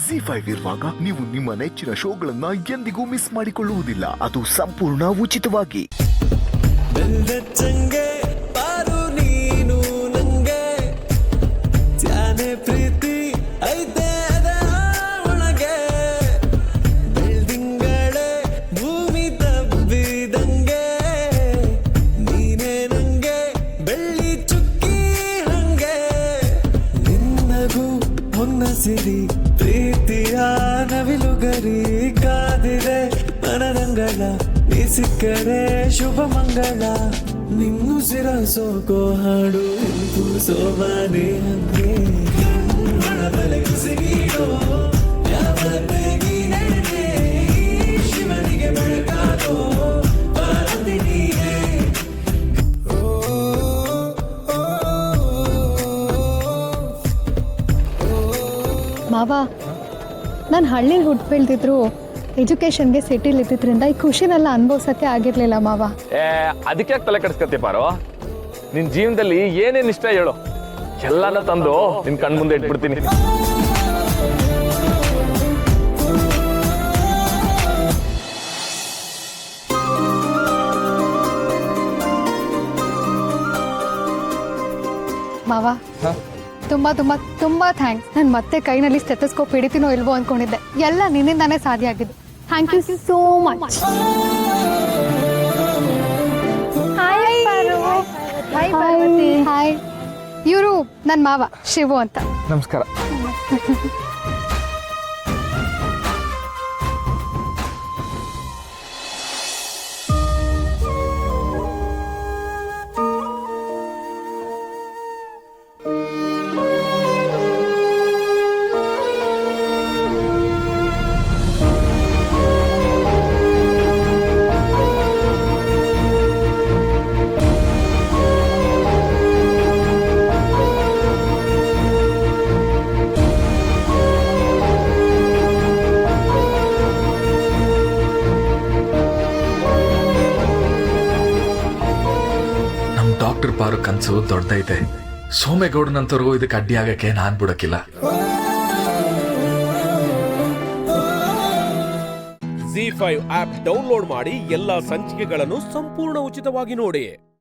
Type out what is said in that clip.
Z5 ಇರುವಾಗ ನೀವು ನಿಮ್ಮ ನೆಚ್ಚಿನ ಶೋಗಳನ್ನ ಎಂದಿಗೂ ಮಿಸ್ ಮಾಡಿಕೊಳ್ಳುವುದಿಲ್ಲ. ಅದು ಸಂಪೂರ್ಣ ಉಚಿತವಾಗಿ. ಸಿರಿ ಪ್ರೀತಿಯ ನವಿಲುಗರಿ ಕಾದಿದೆ ಮನರಂಗಳ ನೀ ಸಿಕ್ಕರೆ ಶುಭ ಮಂಗಳ ನಿನ್ನುಸಿರ ಸೋಕೋ ಹಾಡು ಎಂದು ಸೋಮಾನೆ ಹಂಗೆ ಶಿವನಿಗೆ ಬೆಳಕಾದೋ ಮಾವ, ನಾನು ಹಳ್ಳಿಲಿ ಹುಟ್ಟು ಬೆಳೆದಿದ್ರು ಎಜುಕೇಷನ್ಗೆ ಸಿಟಿಲಿ ಇದ್ದಿದ್ರಿಂದ ಈ ಖುಷಿನೆಲ್ಲ ಅನುಭವಿಸೋಕ್ಕೆ ಆಗಿರಲಿಲ್ಲ ಮಾವ. ಅದಕ್ಕೆ ತಲೆ ಕೆಡಿಸ್ಕತ್ತಿ ಪಾರೋ. ನಿನ್ನ ಜೀವನದಲ್ಲಿ ಏನೇನು ಇಷ್ಟ ಹೇಳು, ಎಲ್ಲಾನ ತಂದು ನಿನ್ನ ಕಣ್ಮುಂದೆ ಇಟ್ಬಿಡ್ತೀನಿ. ಮಾವ, ತುಂಬಾ ತುಂಬಾ ತುಂಬಾ ಥ್ಯಾಂಕ್ಸ್. ನಾನು ಮತ್ತೆ ಕೈನಲ್ಲಿ ಸ್ಟೆಥೋಸ್ಕೋಪ್ ಹಿಡಿತೀನೋ ಇಲ್ವೋ ಅಂದ್ಕೊಂಡಿದ್ದೆ. ಎಲ್ಲ ನಿನ್ನಿಂದಾನೇ ಸಾಧ್ಯ ಆಗಿದ್ದು. Thank you so much. Hi, ಇವರು ನನ್ನ ಮಾವ ಶಿವು ಅಂತ. ನಮಸ್ಕಾರ. ಡಾಕ್ಟರ್ ಪಾರು ಕನ್ಸು ದೊಡ್ಡದೈತೆ. ಸೋಮೇಗೌಡನಂತರು ಇದಕ್ಕೆ ಅಡ್ಡಿ ಆಗಕ್ಕೆ ನಾನ್ ಬಿಡಕ್ಕಿಲ್ಲ. Z5 ಆಪ್ ಡೌನ್ಲೋಡ್ ಮಾಡಿ ಎಲ್ಲಾ ಸಂಚಿಕೆಗಳನ್ನು ಸಂಪೂರ್ಣ ಉಚಿತವಾಗಿ ನೋಡಿ.